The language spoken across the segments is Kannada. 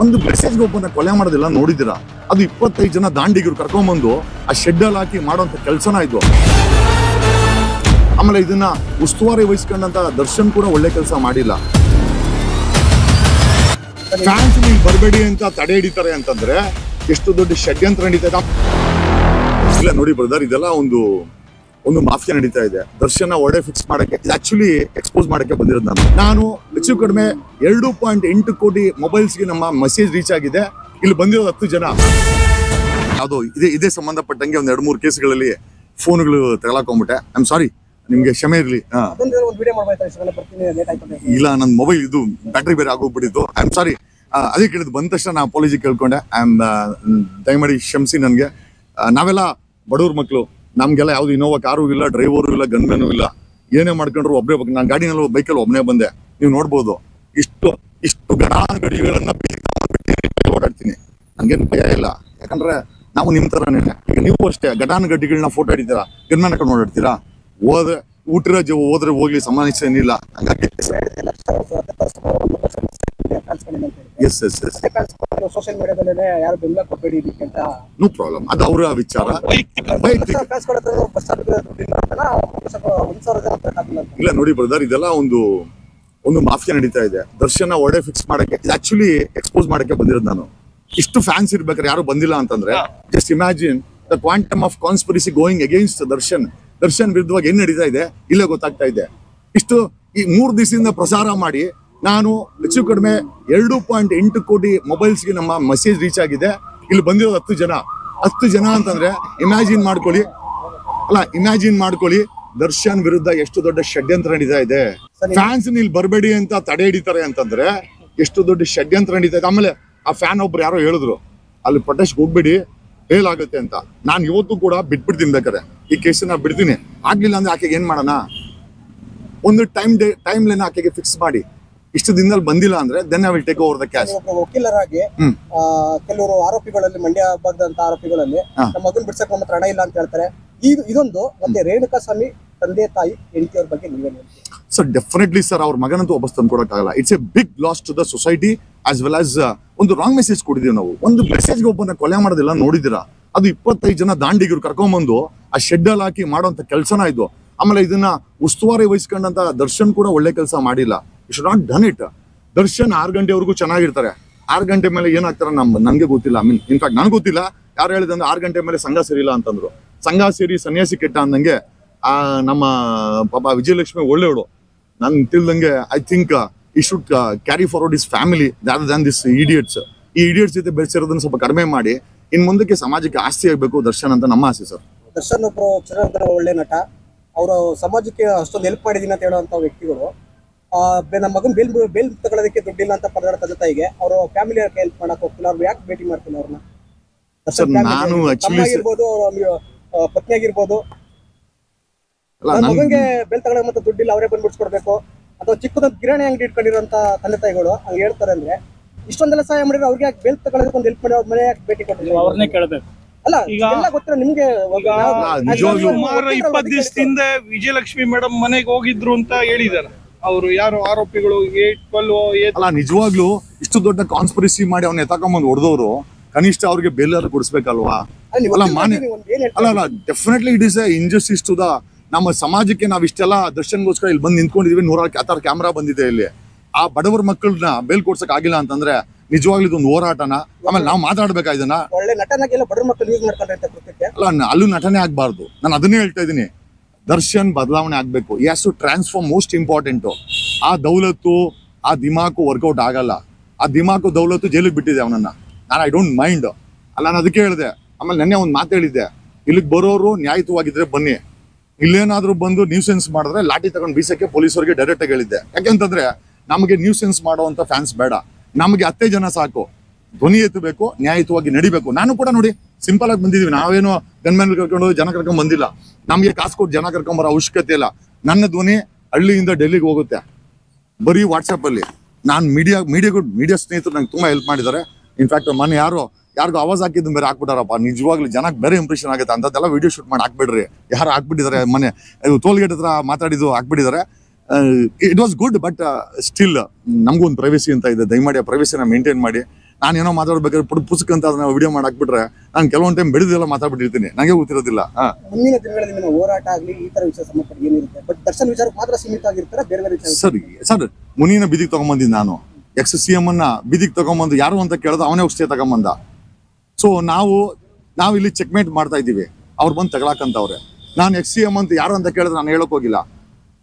ಒಂದು ಮೆಸೇಜ್ಗೆ ಒಬ್ಬನ ಕೊಲೆ ಮಾಡೋದಿಲ್ಲ ನೋಡಿದಿರಾ? ಅದು 25 ಜನ ದಾಂಡಿಗರು ಕರ್ಕೊಂಡ್ಬಂದು ಆ ಶೆಡ್ಡಲ್ಲಿ ಹಾಕಿ ಮಾಡುವಂತ ಕೆಲಸನ ಇದು. ಆಮೇಲೆ ಇದನ್ನ ಉಸ್ತುವಾರಿ ವಹಿಸ್ಕೊಂಡಂತ ದರ್ಶನ್ ಕೂಡ ಒಳ್ಳೆ ಕೆಲಸ ಮಾಡಿಲ್ಲ. ಫ್ಯಾನ್ಸ್ ನೀವು ಬರಬೇಡಿ ಅಂತ ತಡೆ ಹಿಡಿತಾರೆ ಅಂತಂದ್ರೆ ಎಷ್ಟು ದೊಡ್ಡ ಷಡ್ಯಂತ್ರ ನಡೀತಾ ಇದೆ. ಇಲ್ಲ ನೋಡಿ ಬ್ರದರ್, ಇದೆಲ್ಲ ಒಂದು ಮಾಫಿಯಾ ನಡೀತಾ ಇದೆ. ದರ್ಶನ ಒಡೆ ಫಿಕ್ಸ್ ಮಾಡಕ್ಕೆ, ಆಕ್ಚುಲಿ ಎಕ್ಸ್ಪೋಸ್ ಮಾಡಕ್ಕೆ ಬಂದಿರೋದು ನಾನು ಹೆಚ್ಚು ಕಡಿಮೆ 2.8 ಕೋಟಿ ಮೊಬೈಲ್ಸ್ಗೆ ನಮ್ಮ ಮೆಸೇಜ್ ರೀಚ್ ಆಗಿದೆ. ಇಲ್ಲಿ ಬಂದಿರೋದು 10 ಜನ. ಯಾವ್ದೋ ಇದೇ ಸಂಬಂಧಪಟ್ಟಂಗೆ ಒಂದ್ 2-3 ಕೇಸ್ಗಳಲ್ಲಿ ಫೋನ್ಗಳು ತಗೊಳಕೊಂಡ್ಬಿಟ್ಟೆ. ಐ ಆಮ್ ಸಾರಿ, ನಿಮ್ಗೆ ಕ್ಷಮೆ ಇರ್ಲಿ. ಇಲ್ಲ, ನನ್ನ ಮೊಬೈಲ್ ಇದು ಬ್ಯಾಟ್ರಿ ಬೇರೆ ಆಗೋಗ್ಬಿಟ್ಟಿತ್ತು. I am sorry. ಅದೇ ಕೇಳಿದ್ ಬಂದ ತಕ್ಷಣ ನಾ ಅಪಾಲಜಿ ಕೇಳ್ಕೊಂಡೆ. ಐ ಆಮ್ ದಯಮಾಡಿ ಕ್ಷಮಿಸಿ ನನಗೆ. ನಾವೆಲ್ಲ ಬಡವ್ರ ಮಕ್ಕಳು, ನಮ್ಗೆಲ್ಲ ಯಾವ್ದು ಇನೋವಾ ಕಾರು ಇಲ್ಲ, ಡ್ರೈವರು ಇಲ್ಲ, ಗನ್ಮೆನೂ ಇಲ್ಲ. ಏನೇ ಮಾಡ್ಕೊಂಡ್ರು ಒಬ್ಬರೇ ಬಗ್ಗೆ. ನಾನು ಗಾಡಿನಲ್ಲಿ ಬೈಕಲ್ಲಿ ಒಬ್ಬನೇ ಬಂದೆ. ನೀವು ನೋಡ್ಬೋದು ಇಷ್ಟು ಗಡಿಗಳನ್ನ ಓಡಾಡ್ತೀನಿ. ನನ್ಗೇನು ಭಯ ಇಲ್ಲ, ಯಾಕಂದ್ರೆ ನಾವು ನಿಮ್ ತರನೇ. ಈಗ ನೀವು ಅಷ್ಟೇ ಗಡ್ಡಿಗಳನ್ನ ಫೋಟೋ ಹಿಡಿತೀರಾ, ಗನ್ಮ್ಯಾನ್ ಹಾಕೊಂಡು ಓಡಾಡ್ತೀರಾ. ಹೋದ್ರೆ ಹೋಗ್ಲಿ, ಸಮಾನಿಸ ಏನಿಲ್ಲ. ಹಂಗಾಗಿ ನೋ ಪ್ರಾಬ್ಲಮ್, ಅದು ಅವರ ವಿಚಾರ. ಇಲ್ಲ ನೋಡಿ ಬ್ರದರ್, ಇದೆಲ್ಲ ಒಂದು ಮಾಫಿಯಾ ನಡೀತಾ ಇದೆ. ದರ್ಶನ ಒಡೆ ಫಿಕ್ಸ್ ಮಾಡಕ್ಕೆ, ಆಕ್ಚುಲಿ ಎಕ್ಸ್ಪೋಸ್ ಮಾಡಕ್ಕೆ ಬಂದಿರೋದು ನಾನು. ಇಷ್ಟು ಫ್ಯಾನ್ಸ್ ಇರ್ಬೇಕಾದ್ರೆ ಯಾರು ಬಂದಿಲ್ಲ ಅಂತಂದ್ರೆ just imagine the quantum of conspiracy going against Darshan ವಿರುದ್ಧವಾಗಿ ಏನ್ ನಡೀತಾ ಇದೆ ಇಲ್ಲೇ ಗೊತ್ತಾಗ್ತಾ ಇದೆ. ಇಷ್ಟು ಈ 3 ದಿವಸದಿಂದ ಪ್ರಸಾರ ಮಾಡಿ ನಾನು ಹೆಚ್ಚು ಕಡಿಮೆ 2.8 ಕೋಟಿ ಮೊಬೈಲ್ಸ್ಗೆ ನಮ್ಮ ಮೆಸೇಜ್ ರೀಚ್ ಆಗಿದೆ. ಇಲ್ಲಿ ಬಂದಿರೋದು 10 ಜನ ಅಂತಂದ್ರೆ ಇಮ್ಯಾಜಿನ್ ಮಾಡ್ಕೊಳ್ಳಿ ದರ್ಶನ್ ವಿರುದ್ಧ ಎಷ್ಟು ದೊಡ್ಡ ಷಡ್ಯಂತ್ರ ನಡೀತಾ ಇದೆ. ಫ್ಯಾನ್ಸ್ ಇಲ್ಲಿ ಬರಬೇಡಿ ಅಂತ ತಡೆ ಹಿಡಿತಾರೆ ಅಂತಂದ್ರೆ ಎಷ್ಟು ದೊಡ್ಡ ಷಡ್ಯಂತ್ರ ನಡೀತಾ ಇದೆ. ಆಮೇಲೆ ಆ ಫ್ಯಾನ್ ಒಬ್ರು ಯಾರೋ ಹೇಳಿದ್ರು, ಅಲ್ಲಿ ಪ್ರೊಟೆಸ್ಟ್ ಹೋಗ್ಬೇಡಿ, ಫೇಲ್ ಆಗುತ್ತೆ ಅಂತ. ನಾನು ಇವತ್ತು ಕೂಡ ಬಿಟ್ಬಿಡ್ತೀನಿ, ಬೇಕಾರೆ ಈ ಕೇಸನ್ನ ಬಿಡ್ತೀನಿ. ಆಗ್ಲಿಲ್ಲ ಅಂದ್ರೆ ಆಕೆಗೆ ಏನ್ ಮಾಡೋಣ? ಒಂದು ಟೈಮ್ ಲೈನ್ ಆಕೆಗೆ ಫಿಕ್ಸ್ ಮಾಡಿ, ಇಷ್ಟು ದಿನದಲ್ಲಿ ಬಂದಿಲ್ಲ ಅಂದ್ರೆ then I will take over the cash. ವಕೀಲರಾಗಿ ಕೆಲವರು ಆರೋಪಿಗಳಲ್ಲಿ, ಮಂಡ್ಯ ಭಾಗದಂತ ಆರೋಪಿಗಳಲ್ಲಿ ನಮ್ಮ ಮಗನ್ ಬಿಡ್ಸಕ್ ನಮ್ಮ ಹತ್ರ ಹಣ ಇಲ್ಲ ಅಂತ ಹೇಳ್ತಾರೆ. ಇದೊಂದು ಮತ್ತೆ ರೇಣುಕಾ ಸ್ವಾಮಿ ತಂದೆ ತಾಯಿ ಹೆಂಡತಿಯವ್ರ ಬಗ್ಗೆ ನೀವೇನು? ಸರ್ ಡೆಫಿನೆಟ್ಲಿ ಸರ್, ಅವ್ರ ಮಗನಂತೂ ವಾಪಸ್ ತಂದು ಕೊಡಕ್ಕಾಗಲ್ಲ. It's a big loss to the society as well as ಒಂದು ರಾಂಗ್ ಮೆಸೇಜ್ ಕೊಟ್ಟಿದ್ದೀವಿ ನಾವು. ಒಂದು ಮೆಸೇಜ್ಗೆ ಒಬ್ಬನ ಕೊಲೆ ಮಾಡೋದಿಲ್ಲ ನೋಡಿದಿರಾ? ಅದು 25 ಜನ ದಾಂಡಿಗರು ಕರ್ಕೊಂಡ್ಬಂದು ಆ ಶೆಡ್ಡಲ್ಲಿ ಹಾಕಿ ಮಾಡುವಂತ ಕೆಲಸನ ಇದು. ಆಮೇಲೆ ಇದನ್ನ ಉಸ್ತುವಾರಿ ವಹಿಸ್ಕೊಂಡಂತ ದರ್ಶನ್ ಕೂಡ ಒಳ್ಳೆ ಕೆಲಸ ಮಾಡಿಲ್ಲ. You should not done it. Darshan 6 ಗಂಟೆವರೆಗೂ ಚೆನ್ನಾಗಿರ್ತಾರೆ. 6 ಗಂಟೆ ಮೇಲೆ ಏನಾಗ್ತಾರೆ ನನ್ಗೆ ಗೊತ್ತಿಲ್ಲ. ಇನ್ಫ್ಯಾಕ್ಟ್ ನನ್ಗೆ ಗೊತ್ತಿಲ್ಲ. ಯಾರು ಹೇಳಿದಂದ್ರೆ 6 ಗಂಟೆ ಮೇಲೆ ಸಂಘ ಸೇರಿಲ್ಲ ಅಂತಂದ್ರು. ಸಂಘ ಸೇರಿ ಸನ್ಯಾಸಿ ಕೆಟ್ಟ ಅಂದಂಗೆ ನಮ್ಮ ಪಾಪ ವಿಜಯಲಕ್ಷ್ಮಿ ಒಳ್ಳೆಯವಳು. ನನ್ ತಿಳಿದಂಗೆ ಐ ಥಿಂಕ್ ಈ should carry forward is family rather than this idiots. ಈ ಇಡಿಯಟ್ಸ್ ಜೊತೆ ಬೆಳೆಸಿರೋದನ್ನ ಸ್ವಲ್ಪ ಕಡಿಮೆ ಮಾಡಿ ಇನ್ ಮುಂದಕ್ಕೆ ಸಮಾಜಕ್ಕೆ ಆಸ್ತಿ ಆಗ್ಬೇಕು ದರ್ಶನ್ ಅಂತ ನಮ್ಮ ಆಸೆ ಸರ್. ದರ್ಶನ್ ಒಬ್ರು ಚಿರಂತರ ಒಳ್ಳೆ ನಟ. ಅವರು ಸಮಾಜಕ್ಕೆ ಅಷ್ಟೊಂದು ಹೆಲ್ಪ್ ಮಾಡಿದೀನಿ ಅಂತ ಹೇಳುವಂತ ವ್ಯಕ್ತಿಗಳು ನಮ್ಮ ಮಗನ್ ಬೇಲ್ ತಗೊಳ್ಳೋದಕ್ಕೆ ದುಡ್ಡಿಲ್ಲ ಅಂತ ಪರದಾಡ ತಂದೆ ತಾಯಿಗೆ ಅವರು ಫ್ಯಾಮಿಲಿ ಹೆಲ್ಪ್ ಮಾಡಕ್ ಹೋಗ್ತಿಲ್ಲ. ಅವ್ರು ಯಾಕೆ ಭೇಟಿ ಮಾಡ್ತೀನಿ ಅವ್ರನ್ನ? ನಾನು ಆಗಿರ್ಬೋದು, ಪತ್ನಿ ಆಗಿರ್ಬೋದು, ಮಗನ್ಗೆ ಬೇಲ್ ತಗೊಳ್ಳೋ ಮತ್ತೆ ದುಡ್ಡಿಲ್ಲ, ಅವರೇ ಬಂದ್ಬಿಡ್ಸ್ಕೊಡ್ಬೇಕು. ಅಥವಾ ಚಿಕ್ಕದೊಂದು ಕಿರಾಣಿ ಅಂಗಡಿ ಇಟ್ಕೊಂಡಿರೋಂತ ತಂದೆ ತಾಯಿಗಳು ಹಂಗೆ ಹೇಳ್ತಾರೆ ಅಂದ್ರೆ ಇಷ್ಟೊಂದೆಲ್ಲ ಸಹಾಯ ಮಾಡಿದ್ರೆ ಅವ್ರಿಗೆ ಯಾಕೆ ಬೇಲ್ ತಗೊಳ್ಳೋದಕ್ಕೆ ಒಂದು ಹೆಲ್ಪ್ ಮಾಡಿ ಅವ್ರ ಮನೆ ಯಾಕೆ ಭೇಟಿ ಕೊಟ್ಟಿಲ್ಲ? ಅವ್ರನ್ನೇ ಕೇಳಬೇಕು. ಅಲ್ಲ ಎಲ್ಲ ಗೊತ್ತಿಲ್ಲ ನಿಮ್ಗೆ. 20 ದಿವಸದಿಂದ ವಿಜಯಲಕ್ಷ್ಮಿ ಮೇಡಮ್ ಮನೆಗೆ ಹೋಗಿದ್ರು ಅಂತ ಹೇಳಿದಾರೆ ಅವರು. ಯಾರು ಆರೋಪಿಗಳು? ಅಲ್ಲ ನಿಜವಾಗ್ಲೂ ಇಷ್ಟು ದೊಡ್ಡ ಕಾನ್ಸ್ಪಿರಸಿ ಮಾಡಿ ಅವ್ನ ಎತ್ತಾಕೊಂಬಂದು ಹೊಡೆದವರು ಕನಿಷ್ಠ ಅವ್ರಿಗೆ ಬೇಲ್ ಕೊಡಿಸ್ಬೇಕಲ್ವಾ? ಅಲ್ಲ definitely it is a injustice to the ನಮ್ಮ ಸಮಾಜಕ್ಕೆ. ನಾವ್ ಇಷ್ಟೆಲ್ಲ ದರ್ಶನ್ಗೋಸ್ಕರ ಇಲ್ಲಿ ಬಂದು ನಿಂತ್ಕೊಂಡಿದೀವಿ. 100 ಕ್ಯಾಮ್ರಾ ಬಂದಿದೆ ಇಲ್ಲಿ. ಆ ಬಡವರ ಮಕ್ಕಳನ್ನ ಬೇಲ್ ಕೊಡ್ಸಕ್ ಆಗಿಲ್ಲ ಅಂತಂದ್ರೆ ನಿಜವಾಗ್ಲೂ ಇದೊಂದು ಹೋರಾಟನ. ಆಮೇಲೆ ನಾವು ಮಾತಾಡ್ಬೇಕಾ ಇದನ್ನ? ಅಲ್ಲ ಅಲ್ಲೂ ನಟನೆ ಆಗ್ಬಾರ್ದು. ನಾನು ಅದನ್ನೇ ಹೇಳ್ತಾ ಇದ್ದೀನಿ. ದರ್ಶನ್ ಬದಲಾವಣೆ ಆಗ್ಬೇಕು. He has to transform. Most important ಆ ದೌಲತ್ತು, ಆ ದಿಮಾಕು ವರ್ಕೌಟ್ ಆಗಲ್ಲ. ಆ ದಿಮಾಕು ದೌಲತ್ತು ಜೈಲಿಗೆ ಬಿಟ್ಟಿದೆ ಅವನನ್ನ. ನಾನು ಐ ಡೋಂಟ್ ಮೈಂಡ್. ಅಲ್ಲ ನಾನು ಅದಕ್ಕೆ ಹೇಳಿದೆ. ಆಮೇಲೆ ನೆನ್ನೆ ಒಂದು ಮಾತು ಹೇಳಿದ್ದೆ, ಇಲ್ಲಿಗೆ ಬರೋರು ನ್ಯಾಯಯುತವಾಗಿದ್ರೆ ಬನ್ನಿ, ಇಲ್ಲೇನಾದ್ರೂ ಬಂದು ನ್ಯೂಸೆನ್ಸ್ ಮಾಡಿದ್ರೆ ಲಾಠಿ ತಗೊಂಡು ಬೀಸಕ್ಕೆ ಪೊಲೀಸರಿಗೆ ಡೈರೆಕ್ಟ್ ಆಗಿ ಹೇಳಿದ್ದೆ. ಯಾಕೆಂತಂದ್ರೆ ನಮಗೆ ನ್ಯೂಸೆನ್ಸ್ ಮಾಡುವಂತ ಫ್ಯಾನ್ಸ್ ಬೇಡ. ನಮಗೆ 10 ಜನ ಸಾಕು. ಧ್ವನಿ ಎತ್ತಬೇಕು, ನ್ಯಾಯಯುತವಾಗಿ ನಡಿಬೇಕು. ನಾನು ಕೂಡ ನೋಡಿ ಸಿಂಪಲ್ ಆಗಿ ಬಂದಿದೀವಿ. ನಾವೇನು ಗನ್ಮ್ಯಾನ್ ಕರ್ಕೊಂಡು ಜನ ಕರ್ಕೊಂಡ್ ಬಂದಿಲ್ಲ. ನಮಗೆ ಕಾಸು ಕೊಟ್ಟು ಜನ ಕರ್ಕೊಂಬರೋ ಅವಶ್ಯಕತೆ ಇಲ್ಲ. ನನ್ನ ಧ್ವನಿ ಹಳ್ಳಿಯಿಂದ ಡೆಲ್ಲಿಗೆ ಹೋಗುತ್ತೆ ಬರೀ ವಾಟ್ಸಪ್ ಅಲ್ಲಿ. ನಾನು ಮೀಡಿಯಾ ಸ್ನೇಹಿತರು ನಂಗೆ ತುಂಬಾ ಹೆಲ್ಪ್ ಮಾಡಿದ್ದಾರೆ. ಇನ್ಫ್ಯಾಕ್ಟ್ ಮೊನ್ನೆ ಯಾರಿಗೂ ಆವಾಜ್ ಹಾಕಿದ್ದು ಬೇರೆ ಹಾಕ್ಬಿಟ್ಟಾರಪ್ಪ. ನಿಜವಾಗ್ಲೂ ಜನಕ್ಕೆ ಬೇರೆ ಇಂಪ್ರೆಷನ್ ಆಗುತ್ತೆ. ಅಂತದೆಲ್ಲ ವಿಡಿಯೋ ಶೂಟ್ ಮಾಡಿ ಹಾಕ್ಬಿಡ್ರಿ. ಯಾರು ಹಾಕ್ಬಿಟ್ಟಿದ್ದಾರೆ ಮೊನ್ನೆ ಟೋಲ್ಗೇಟ್ ಹತ್ರ ಮಾತಾಡಿದ್ದು ಹಾಕ್ಬಿಟ್ಟಿದ್ದಾರೆ. It was good. But still ನಮಗೂ ಒಂದು ಪ್ರೈವೇಸಿ ಅಂತ ಇದೆ. ದಯಮಾಡಿ ಆ ಪ್ರೈವೇಸಿನ ಮೇಂಟೈನ್ ಮಾಡಿ. ನಾನೇನೋ ಮಾತಾಡ್ಬೇಕಾದ್ರೆ ಪುಸ್ತಕ ಅಂತ ಅದನ್ನ ವಿಡಿಯೋ ಮಾಡಾಕ್ಬಿಟ್ರೆ ನಾನು ಕೆಲವೊಂದು ಟೈಮ್ ಬೆಳೆದೆಲ್ಲ ಮಾತಾಡ್ಬಿಟ್ಟಿರ್ತೀನಿ, ನನಗೆ ಗೊತ್ತಿರೋದಿಲ್ಲ. ಮುಂದಿನ ದಿನಗಳಲ್ಲಿ ನಿಮ್ಮ ಹೋರಾಟ ಆಗಲಿ ಈ ತರ ವಿಷಯ ಸಂಬಂಧಪಟ್ಟ ಏನಿರುತ್ತೆ, ಬಟ್ ದರ್ಶನ್ ವಿಚಾರಕ್ಕೆ ಮಾತ್ರ ಸೀಮಿತ ಆಗಿರ್ತಾರೆ, ಬೇರೆ ಬೇರೆ ವಿಚಾರ. ಸರ್ ಮುನಿನ ಬೀದಿಗೆ ತಗೊಂಬಂದಿದ್ದು ನಾನು, ಎಕ್ಸ್ CM ಅನ್ನ ಬೀದಿಗೆ ತಗೊಂಬಂದು ಯಾರು ಅಂತ ಕೇಳಿದ ಅವನೇ ಹೋಗಿ ಸ್ಟೇ ತಗೊಂಬಂದ. ಸೊ ನಾವು ಇಲ್ಲಿ ಚೆಕ್ಮೇಟ್ ಮಾಡ್ತಾ ಇದ್ದೀವಿ, ಅವ್ರು ಬಂದು ತಗೊಳಕಂತವ್ರೆ. ನಾನು ಎಕ್ಸ್ CM ಅಂತ ಯಾರು ಅಂತ ಕೇಳಿದ್ರೆ ನಾನು ಹೇಳಕ್ ಹೋಗಿಲ್ಲ,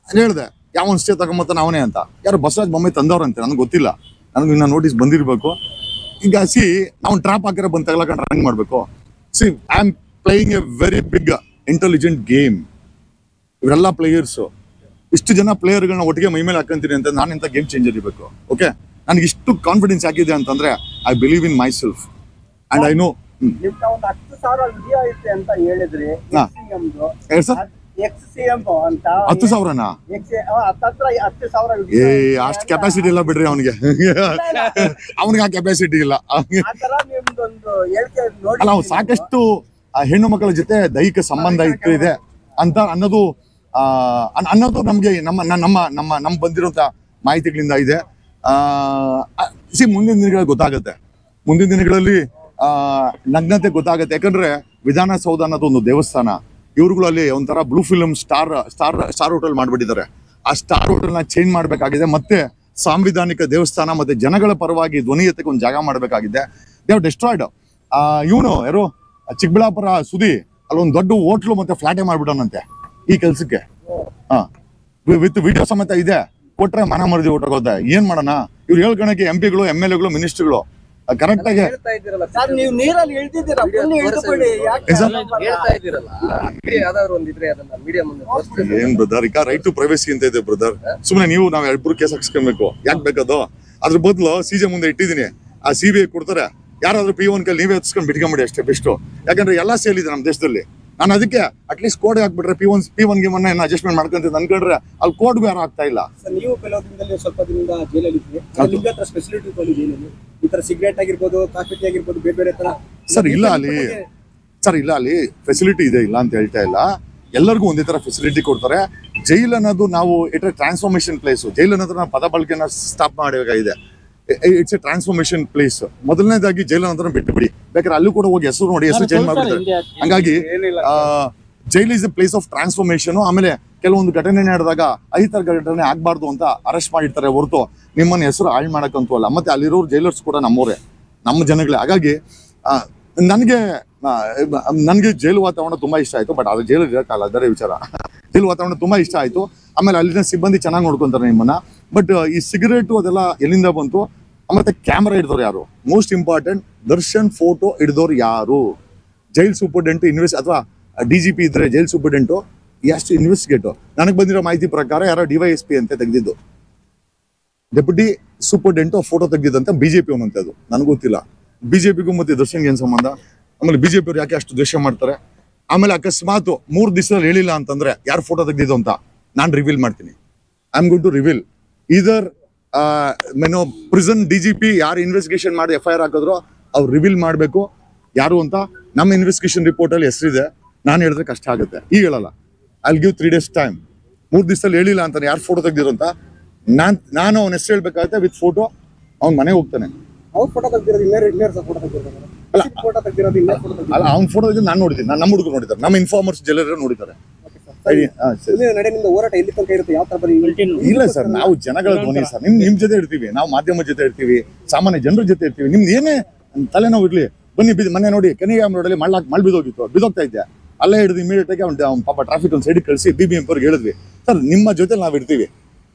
ಹೇಳಿದೆ ಯಾವ ಸ್ಟೇ ತಗೊಂಬತ್ತಾನ ಅವನೇ ಅಂತ. ಯಾರು ಬಸವರಾಜ್ ಬೊಮ್ಮೆ ತಂದವ್ರಂತೆ, ನನಗೆ ಗೊತ್ತಿಲ್ಲ, ನನಗೆ ಇನ್ನ ನೋಟಿಸ್ ಬಂದಿರಬೇಕು. ಈಗ ನಾವು ಟ್ರಾಪ್ ಹಾಕಿದ್ರೆ ಬಂದು ತಗೊಳಕೊಂಡು ರನ್ ಮಾಡಬೇಕು. I am playing a very big intelligent game. ಇವರೆಲ್ಲ ಪ್ಲೇಯರ್ಸು, ಇಷ್ಟು ಜನ ಪ್ಲೇಯರ್ಗಳನ್ನ ಒಟ್ಟಿಗೆ ಮೈ ಮೇಲೆ ಹಾಕಂತೀನಿ ಅಂತ ನಾನು ಇಂಥ ಗೇಮ್ ಚೇಂಜರ್ ಇರಬೇಕು. ಓಕೆ, ನನಗೆ ಇಷ್ಟು ಕಾನ್ಫಿಡೆನ್ಸ್ ಆಗಿದೆ ಅಂತಂದ್ರೆ I believe in my self and I know. ನಿಮ್ಗೆ ಒಂದು 10,000 ವಿಡಿಯೋ ಐತೆ ಅಂತ ಹೇಳಿದ್ರಿ, XCM ಅಂತ 10,000ನಾ? ಹತ್ತತ್ರ 10,000 ಏ ಅಷ್ಟು ಕೆಪಾಸಿಟಿ ಇಲ್ಲ ಬಿಡ್ರಿ ಅವನಿಗೆ. ಅವನಿಗೆ ಆ ಕೆಪಾಸಿಟಿ ಇಲ್ಲ. ನಿಮ್ದೊಂದು ಹೇಳಿಕೆ ನೋಡಿ, ಅಲ್ಲ, ಅವ್ನು ಸಾಕಷ್ಟು ಹೆಣ್ಣು ಮಕ್ಕಳ ಜೊತೆ ದೈಹಿಕ ಸಂಬಂಧ ಇದೆ ಅಂತ ಅನ್ನೋದು ನಮ್ಗೆ ನಮ್ಮ ಬಂದಿರುವಂತ ಮಾಹಿತಿಗಳಿಂದ ಇದೆ. ಮುಂದಿನ ದಿನಗಳಲ್ಲಿ ಗೊತ್ತಾಗುತ್ತೆ, ಮುಂದಿನ ದಿನಗಳಲ್ಲಿ ನಗ್ನತೆ ಗೊತ್ತಾಗುತ್ತೆ. ಯಾಕಂದ್ರೆ ವಿಧಾನಸೌಧ ಅನ್ನೋದು ಒಂದು ದೇವಸ್ಥಾನ, ಇವ್ರುಗಳು ಅಲ್ಲಿ ಒಂಥರ ಬ್ಲೂ ಫಿಲ್ಮ್ ಸ್ಟಾರ್ ಹೋಟೆಲ್ ಮಾಡ್ಬಿಟ್ಟಿದ್ದಾರೆ. ಆ ಸ್ಟಾರ್ ಹೋಟೆಲ್ ನ ಚೇಂಜ್ ಮಾಡ್ಬೇಕಾಗಿದೆ, ಮತ್ತೆ ಸಾಂವಿಧಾನಿಕ ದೇವಸ್ಥಾನ ಮತ್ತೆ ಜನಗಳ ಪರವಾಗಿ ಧ್ವನಿ ಎತ್ತಕ್ಕೆ ಒಂದು ಜಾಗ ಮಾಡ್ಬೇಕಾಗಿದೆ. They have destroyed. ಇವನು ಯಾರು ಚಿಕ್ಕಬಳ್ಳಾಪುರ ಸುದಿ ಅಲ್ಲೊಂದು ದೊಡ್ಡ ಹೋಟ್ಲು ಮತ್ತೆ ಫ್ಲಾಟೇ ಮಾಡ್ಬಿಟ್ಟವನಂತೆ ಈ ಕೆಲ್ಸಕ್ಕೆ. ವಿತ್ ವಿಡಿಯೋ ಸಮೇತ ಇದೆ. ಕೊಟ್ರೆ ಮನ ಮರದಿ ಹೊಟ್ಟೋಗುತ್ತೆ. ಏನ್ ಮಾಡೋಣ? ಇವ್ರು ಹೇಳ್ಕೊಳಕ್ಕೆ MP ಗಳು MLA ಗಳು ಮಿನಿಸ್ಟರ್ಗಳು ಕರೆಕ್ಟ್ ಆಗಿ ನೀವು ನೀರಲ್ಲಿ ಇಳ್ದಿದ್ದೀರಾ, ಏನ್ ಬ್ರದರ್, ಈಗ ರೈಟ್ ಟು ಪ್ರೈವಸಿ ಅಂತ ಇದೆ ಬ್ರದರ್. ಸುಮ್ನೆ ನೀವು ನಾವ್ ಇಬ್ರು ಕೇಸ್ ಹಾಕ್ಸ್ಕೊಬೇಕು, ಯಾಕೆ ಬೇಕದು? ಅದ್ರ ಬದಲು CJ ಮುಂದೆ ಇಟ್ಟಿದ್ದೀನಿ, ಆ CBI ಕೊಡ್ತಾರೆ. ಯಾರಾದ್ರೂ P1 ಕಲ್ಲಿ ನೀವೇ ಹತ್ಸ್ಕೊಂಡು ಬಿಟ್ಕೊಂಬಿಡಿ ಅಷ್ಟೇ ಬೆಸ್ಟ್. ಯಾಕಂದ್ರೆ ಎಲ್ಲಾ ಸೇಲ್ ಇದೆ ನಮ್ಮ ದೇಶದಲ್ಲಿ. ನಾನು ಅದಕ್ಕೆ ಅಟ್ಲೀಸ್ಟ್ ಕೋಡ್ ಹಾಕ್ಬಿಟ್ರೆ P1 ಗೆ ಮೊನ್ನೆ ಅಡ್ಜಸ್ಟ್ಮೆಂಟ್ ಮಾಡ್ಕೊಂತ ಅನ್ಕೊಂಡ್ರೆ ಅಲ್ಲಿ ಕೋಡ್ಗೂ ಯಾರು ಆಗ್ತಾ ಇಲ್ಲ. ನೀವು ಕೆಲವು ದಿನದಲ್ಲಿ ಸ್ವಲ್ಪ ದಿನದಿಂದ ಜೈಲಲ್ಲಿ ಇದ್ರಿ, ನಿಮ್ಗೆ ಹತ್ರ ಫೆಸಿಲಿಟಿ ಜೈಲಲ್ಲಿ ಈ ತರ ಸಿಗರೇಟ್ ಆಗಿರ್ಬೋದು, ಕಾಫಿ ಟೀ ಆಗಿರ್ಬೋದು, ಬೇರೆ ಬೇರೆ ತರ. ಸರ್ ಇಲ್ಲ ಅಲ್ಲಿ ಫೆಸಿಲಿಟಿ ಇದೆ, ಇಲ್ಲ ಅಂತ ಹೇಳ್ತಾ ಇಲ್ಲ. ಎಲ್ಲರಿಗೂ ಒಂದೇ ತರ ಫೆಸಿಲಿಟಿ ಕೊಡ್ತಾರೆ. ಜೈಲ್ ಅನ್ನೋದು ನಾವು ಟ್ರಾನ್ಸ್ಫಾರ್ಮೇಶನ್ ಪ್ಲೇಸ್. ಜೈಲ್ ಅನ್ನೋದು ನಾವು ಪದ ಬಳಕೆನ ಸ್ಟಾಪ್ ಮಾಡಬೇಕಾಗಿದೆ. It's A transformation place. ಮೊದಲನೇದಾಗಿ ಜೈಲ್ ಅನ್ನೋದನ್ನ ಬಿಟ್ಟು ಬಿಡಿ, ಬೇಕಾದ್ರೆ ಅಲ್ಲೂ ಕೂಡ ಹೋಗಿ ಹೆಸರು ನೋಡಿ, ಹೆಸರು ಚೇಂಜ್ ಮಾಡ್ಬಿಡ್ತಾರೆ. ಹಂಗಾಗಿ jail is A place of transformation. ಆಮೇಲೆ ಕೆಲವೊಂದು ಘಟನೆ ನಡೆದಾಗ ಈ ತರ ಘಟನೆ ಆಗ್ಬಾರ್ದು ಅಂತ ಅರೆಸ್ಟ್ ಮಾಡಿರ್ತಾರೆ ಹೊರತು ನಿಮ್ಮನ್ನ ಹೆಸರು ಹಾಳು ಮಾಡಕ್ಕಂತೂ ಅಲ್ಲ. ಮತ್ತೆ ಅಲ್ಲಿರೋರು ಜೈಲರ್ಸ್ ಕೂಡ ನಮ್ಮವರೇ, ನಮ್ಮ ಜನಗಳೇ. ಹಾಗಾಗಿ ನನಗೆ ಜೈಲು ವಾತಾವರಣ ತುಂಬಾ ಇಷ್ಟ ಆಯ್ತು. ಬಟ್ ಅದು ಜೈಲು ಇರಕ್ಕಲ್ಲ, ಬೇರೆ ವಿಚಾರ. ಜೈಲು ವಾತಾವರಣ ತುಂಬಾ ಇಷ್ಟ ಆಯ್ತು. ಆಮೇಲೆ ಅಲ್ಲಿನ ಸಿಬ್ಬಂದಿ ಚೆನ್ನಾಗಿ ನೋಡ್ಕೊಂತಾರೆ ನಿಮ್ಮನ್ನ. ಬಟ್ ಈ ಸಿಗರೇಟು ಅದೆಲ್ಲ ಎಲ್ಲಿಂದ ಬಂತು? ಮತ್ತೆ ಕ್ಯಾಮ್ರಾ ಹಿಡಿದವ್ರು ಯಾರು? ಮೋಸ್ಟ್ ಇಂಪಾರ್ಟೆಂಟ್, ದರ್ಶನ್ ಫೋಟೋ ಹಿಡಿದವ್ರು ಯಾರು? ಜೈಲ್ ಸೂಪರ್ಡೆಂಟ್ ಅಥವಾ DGP ಇದ್ರೆ ಜೈಲ್ ಸೂಪರ್ಡೆಂಟು ಎಷ್ಟು ಇನ್ವೆಸ್ಟಿಗೇಟು? ನನಗೆ ಬಂದಿರೋ ಮಾಹಿತಿ ಪ್ರಕಾರ ಯಾರೋ DYSP ಅಂತ ತೆಗೆದಿದ್ದು, ಡೆಪ್ಯೂಟಿ ಸೂಪರ್ಡೆಂಟು ಫೋಟೋ ತೆಗೆದಿದ್ದಂತ BJP ಅವನಂತದ್ದು. ನನಗೆ ಗೊತ್ತಿಲ್ಲ BJPಗೂ ಮತ್ತೆ ದರ್ಶನ್ಗೆ ಏನ್ ಸಂಬಂಧ. ಆಮೇಲೆ BJP ಅವ್ರು ಯಾಕೆ ಅಷ್ಟು ದ್ವೇಷ ಮಾಡ್ತಾರೆ? ಆಮೇಲೆ ಅಕಸ್ಮಾತ್ 3 ದಿವಸದಲ್ಲಿ ಹೇಳಿಲ್ಲ ಅಂತಂದ್ರೆ ಯಾರು ಫೋಟೋ ತೆಗೆದಿದ್ದು ಅಂತ ನಾನು ರಿವೀಲ್ ಮಾಡ್ತೀನಿ. I am going to reveal ಇದರ್ ಪ್ರಿಸನ್ DGP ಯಾರು ಇನ್ವೆಸ್ಟಿಗೇಷನ್ ಮಾಡಿ FIR ಹಾಕಿದ್ರು ಅವ್ರು ರಿವೀಲ್ ಮಾಡಬೇಕು ಯಾರು ಅಂತ. ನಮ್ಮ ಇನ್ವೆಸ್ಟಿಗೇಷನ್ ರಿಪೋರ್ಟ್ ಅಲ್ಲಿ ಹೆಸರಿದೆ, ನಾನು ಹೇಳಿದ್ರೆ ಕಷ್ಟ ಆಗುತ್ತೆ. ಈಗ ಹೇಳಲ್ಲ, I will give 3 days time. 3 ದಿವಸದಲ್ಲಿ ಹೇಳಿಲ್ಲ ಅಂತಾನೆ ಯಾರು ಫೋಟೋ ತೆಗೆದಿರೋ ಅಂತ ನಾನು ಅವನ ಹೆಸರು ಹೇಳ್ಬೇಕಾಗುತ್ತೆ ವಿತ್ ಫೋಟೋ. ಅವ್ನ ಮನೆಗೆ ಹೋಗ್ತಾನೆ. ಅವ್ರ ಫೋಟೋ ತೆಗೆದಿರೋದು ಅಲ್ಲ, ಅವ್ನ ಫೋಟೋ ತೆಗೆದು ನಾನು ನೋಡಿದ್ದೀನಿ, ನಮ್ಮ ಹುಡುಗರು ನೋಡಿದ್ದಾರೆ, ನಮ್ಮ ಇನ್ಫಾರ್ಮರ್ಸ್ ಜನರು ನೋಡಿದ್ದಾರೆ. ಹೋರಾಟ ಎಲ್ಲಿ ತನಕ ಇರುತ್ತೆ? ಯಾವ ತರ? ಇಲ್ಲ ಸರ್, ನಾವು ಜನಗಳ ಧ್ವನಿ ಸರ್. ನಿಮ್ ಜೊತೆ ಇರ್ತೀವಿ, ನಾವು ಮಾಧ್ಯಮ ಜೊತೆ ಇರ್ತೀವಿ, ಸಾಮಾನ್ಯ ಜನರ ಜೊತೆ ಇರ್ತೀವಿ. ನಿಮ್ದು ಏನೇ ತಲೆನೋವು ಇರ್ಲಿ ಬನ್ನಿ. ಮೊನ್ನೆ ನೋಡಿ ಕೆನಿಗಾಮ್ ರೋಡಲ್ಲಿ ಮಳ್ ಬಿದ್ದೋಗ್ತಾ ಇದ್ದೆ. ಅಲ್ಲೇ ಹಿಡಿದು ಇಮಿಡಿಯೇಟ್ ಆಗಿ ಅವ್ನು ಪಾಪ ಟ್ರಾಫಿಕ್ ಒಂದು ಸೈಡಿಗೆ ಕಳಿಸಿ BBMP ಅವ್ರಿಗೆ ಹೇಳಿದ್ವಿ, ಸರ್ ನಿಮ್ಮ ಜೊತೆ ನಾವು ಇರ್ತೀವಿ,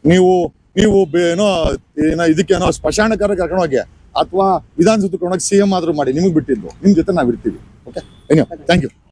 ನೀವು ಏನೋ ಇದಕ್ಕೇನೋ ಸ್ಮಶಾನಕಾರ ಕರ್ಕೊಂಡು ಹೋಗಿ ಅಥವಾ ವಿಧಾನಸೌಧ ಕರ್ಕೊಂಡು ಹೋಗಿ CM ಆದ್ರೂ ಮಾಡಿ, ನಿಮಗೆ ಬಿಟ್ಟಿದ್ದು, ನಿಮ್ ಜೊತೆ ನಾವು ಇರ್ತೀವಿ. Okay, thank you.